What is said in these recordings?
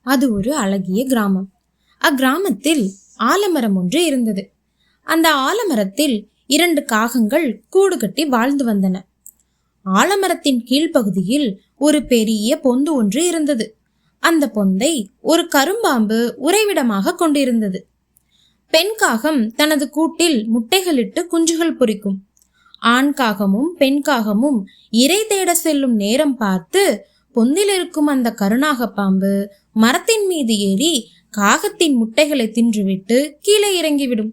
அது ஒரு அழகிய கிராமம். அக்கிராமத்தில் ஆலமரம் ஒன்று இருந்தது. அந்த ஆலமரத்தில் 2 காகங்கள் கூடு கட்டி வாழ்ந்து வந்தன. ஆலமரத்தின் கீழ்ப்பகுதியில் ஒரு பெரிய பொந்து ஒன்று இருந்தது. அந்த பொந்தை ஒரு கரும்பாம்பு உறைவிடமாக கொண்டிருந்தது. பெண் காகம் தனது கூட்டில் முட்டைகளிட்டு குஞ்சுகள் பொரிக்கும். ஆண் காகமும் பெண் காகமும் இரை தேட செல்லும் நேரம் பார்த்து பொந்தில் இருக்கும் அந்த கருநாக பாம்பு மரத்தின் மீது ஏறி காகத்தின் முட்டைகளை தின்றுவிட்டு கீழே இறங்கிவிடும்.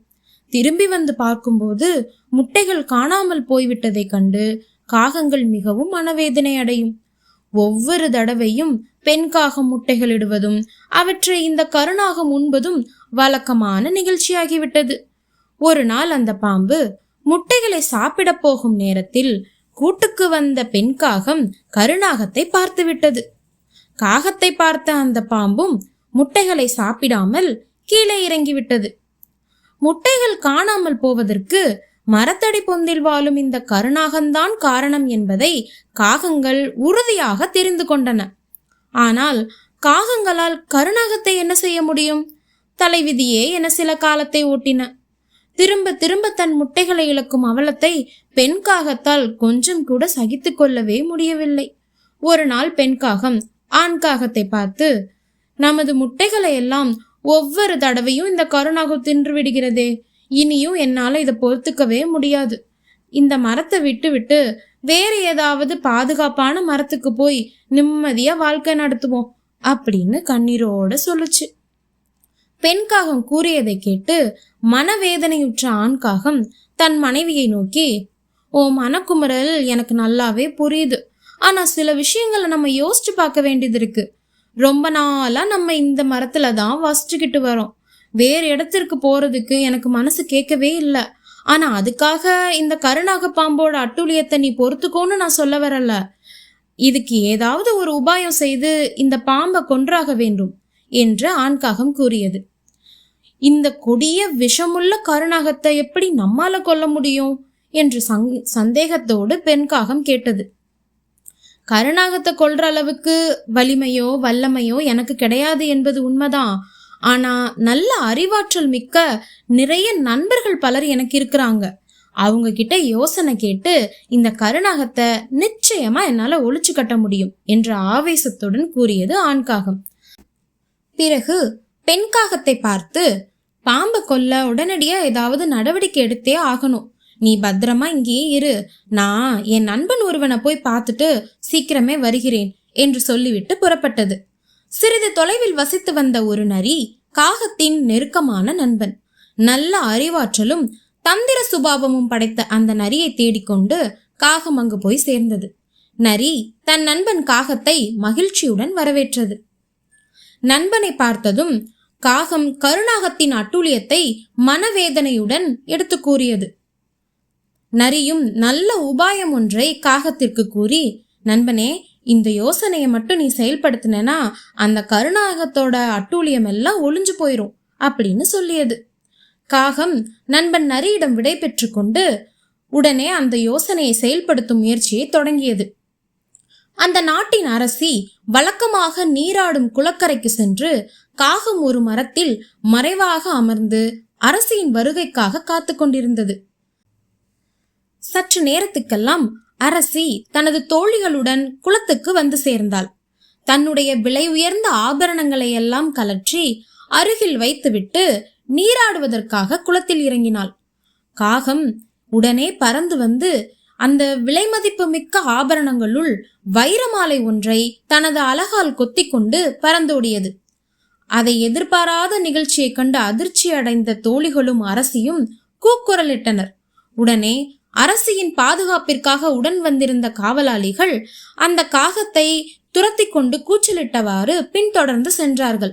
திரும்பி வந்து பார்க்கும்போது முட்டைகள் காணாமல் போய்விட்டதை கண்டு காகங்கள் மிகவும் மனவேதனை அடையும். ஒவ்வொரு தடவையும் பெண் காகம் முட்டைகள் இடுவதும் அவற்றை இந்த கருநாகம் உண்பதும் வழக்கமான நிகழ்ச்சியாகிவிட்டது. ஒரு நாள் அந்த பாம்பு முட்டைகளை சாப்பிட போகும் நேரத்தில் கூட்டுக்கு வந்த பெண் காகம் கருநாகத்தை பார்த்து விட்டது. காகத்தை பார்த்த அந்த பாம்பும் முட்டைகளை சாப்பிடாமல் கீழே இறங்கிவிட்டது. முட்டைகள் காணாமல் போவதற்கு மரத்தடி பொந்தில் வாழும் இந்த கருநாகம்தான் காரணம் என்பதை காகங்கள் உறுதியாக தெரிந்து கொண்டன. ஆனால் காகங்களால் கருநாகத்தை என்ன செய்ய முடியும்? தலைவிதியே என சில காலத்தை ஓட்டின. திரும்ப திரும்ப தன் முட்டைகளை இழக்கும் அவலத்தை பெண் காகத்தால் கொஞ்சம் கூட சகித்து கொள்ளவே முடியவில்லை. ஒரு நாள் பெண் காகம் ஆண் காகத்தை பார்த்து, நமது முட்டைகளை எல்லாம் ஒவ்வொரு தடவையும் இந்த கருநாகம் தின்று விடுகிறதே, இனியும் என்னால இதை பொறுத்துக்கவே முடியாது. இந்த மரத்தை விட்டு விட்டு வேற ஏதாவது பாதுகாப்பான மரத்துக்கு போய் நிம்மதியா வாழ்க்கை நடத்துவோம் அப்படின்னு கண்ணீரோட சொல்லுச்சு. பெண் காகம் கூறியதை கேட்டு மனவேதனையுற்ற ஆண் காகம் தன் மனைவியை நோக்கி, ஓ மனக்குமுறல் எனக்கு நல்லாவே புரியுது. ஆனா சில விஷயங்களை நம்ம யோசிச்சு பார்க்க வேண்டியது இருக்கு. ரொம்ப நாளா நம்ம இந்த மரத்துல தான் வசிச்சுக்கிட்டு வரோம். வேறு இடத்திற்கு போறதுக்கு எனக்கு மனசு கேட்கவே இல்லை. ஆனா அதுக்காக இந்த கருநாக பாம்போட அட்டூழியத்தை நீ பொறுத்துக்கோன்னு நான் சொல்ல வரல. இதுக்கு ஏதாவது ஒரு உபாயம் செய்து இந்த பாம்பை கொன்றாக வேண்டும் என்று ஆண்காகம் கூறியது. இந்த கொடிய விஷமுள்ள கருநாகத்தை எப்படி நம்மால கொல்ல முடியும் என்று சந்தேகத்தோடு பெண் காகம் கேட்டது. கருநாகத்தை கொல்ற அளவுக்கு வலிமையோ வல்லமையோ எனக்கு கிடையாது என்பது உண்மைதான். ஆனா நல்ல அறிவாற்றல் மிக்க நிறைய நண்பர்கள் பலர் எனக்கு இருக்கிறாங்க. அவங்க கிட்ட யோசனை கேட்டு இந்த கருநாகத்தை நிச்சயமா என்னால ஒழிச்சு கட்ட முடியும் என்ற ஆவேசத்துடன் கூறியது ஆண்காகம். பிறகு பெண் காகத்தை பார்த்து, பாம்பை கொல்ல உடனடியா ஏதாவது நடவடிக்கை எடுத்தே ஆகணும். நீ பத்திரமா இங்கேயே இரு. நான் என் நண்பன் ஒருவனை போய் பார்த்துட்டு சீக்கிரமே வருகிறேன் என்று சொல்லிவிட்டு புறப்பட்டது. சிறிது தொலைவில் வசித்து வந்த ஒரு நரி காகத்தின் நெருக்கமான நண்பன். நல்ல அறிவாற்றலும் தந்திர சுபாவமும் படைத்த அந்த நரியை தேடிக்கொண்டு காகம் அங்கு போய் சேர்ந்தது. நரி தன் நண்பன் காகத்தை மகிழ்ச்சியுடன் வரவேற்றது. நண்பனை பார்த்ததும் காகம் கருநாகத்தின் அட்டூழியத்தை மனவேதனையுடன் எடுத்து கூறியது. நரியும் நல்ல உபாயம் ஒன்றை காகத்திற்கு கூறி, நண்பனே, இந்த யோசனையை மட்டும் நீ செயல்படுத்தினா அந்த கருநாகத்தோட அட்டூழியம் எல்லாம் ஒளிஞ்சு போயிரும் அப்படின்னு சொல்லியது. காகம் நண்பன் நரியிடம் விடை பெற்று கொண்டு உடனே அந்த யோசனையை செயல்படுத்தும் முயற்சியை தொடங்கியது. அந்த நாட்டின் அரசி வழக்கமாக நீராடும் குளக்கரைக்கு சென்று காகம் ஒரு மரத்தில் மறைவாக அமர்ந்து அரசியின் வருகைக்காக காத்து கொண்டிருந்தது. சற்று நேரத்துக்கெல்லாம் அரசி தனது தோழிகளுடன் குளத்துக்கு வந்து சேர்ந்தாள். தன்னுடைய விலை உயர்ந்த ஆபரணங்களை எல்லாம் கலற்றி அருகில் வைத்துவிட்டு நீராடுவதற்காக குளத்தில் இறங்கினாள். காகம் உடனே பறந்து வந்து அந்த விலை மதிப்பு மிக்க ஆபரணங்களுள் வைரமாலை ஒன்றை தனது அலகால் கொத்தி கொண்டு பறந்தோடியது. அதை எதிர்பாராத நிகழ்ச்சியை கண்டு அதிர்ச்சி அடைந்த தோழிகளும் அரசியும் கூக்குரலிட்டனர். உடனே அரசியின் பாதுகாப்பிற்காக உடன் வந்திருந்த காவலாளிகள் அந்த காகத்தை துரத்தி கொண்டு கூச்சலிட்டவாறு பின்தொடர்ந்து சென்றார்கள்.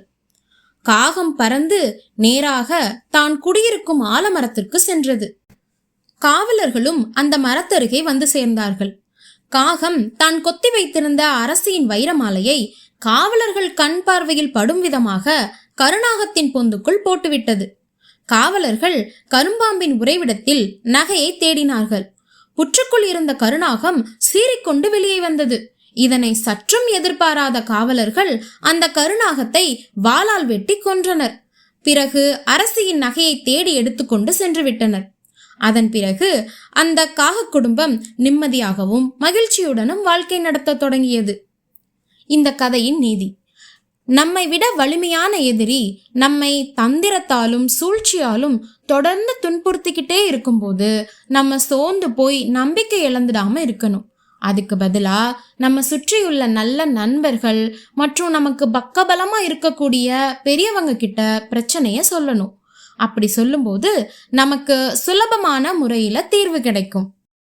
காகம் பறந்து நேராக தான் குடியிருக்கும் ஆலமரத்திற்கு சென்றது. காவலர்களும் அந்த மரத்தருகே வந்து சேர்ந்தார்கள். காகம் தான் கொத்தி வைத்திருந்த அரசியின் வைரமாலையை காவலர்கள் கண் பார்வையில் படும் விதமாக கருநாகத்தின் பொந்துக்குள் போட்டுவிட்டது. காவலர்கள் கரும்பாம்பின் உறைவிடத்தில் நகையை தேடினார்கள். புற்றுக்குள் இருந்த கருநாகம் சீறிக்கொண்டு வெளியே வந்தது. இதனை சற்றும் எதிர்பாராத காவலர்கள் அந்த கருநாகத்தை வாளால் வெட்டி கொன்றனர். பிறகு அரசியின் நகையை தேடி எடுத்துக்கொண்டு சென்று விட்டனர். அதன் பிறகு அந்த காக குடும்பம் நிம்மதியாகவும் மகிழ்ச்சியுடனும் வாழ்க்கை நடத்த தொடங்கியது. இந்த கதையின் நீதி: நம்மை விட வலிமையான எதிரி நம்மை தந்திரத்தாலும் சூழ்ச்சியாலும் தொடர்ந்து துன்புறுத்திக்கிட்டே இருக்கும்போது நம்ம சோர்ந்து போய் நம்பிக்கை இழந்துடாம இருக்கணும். அதுக்கு பதிலா நம்ம சுற்றியுள்ள நல்ல நண்பர்கள் மற்றும் நமக்கு பக்கபலமா இருக்கக்கூடிய பெரியவங்க கிட்ட பிரச்சனைய சொல்லணும். அப்படி சொல்லும்போது நமக்கு சுலபமான முறையில தீர்வு கிடைக்கும்.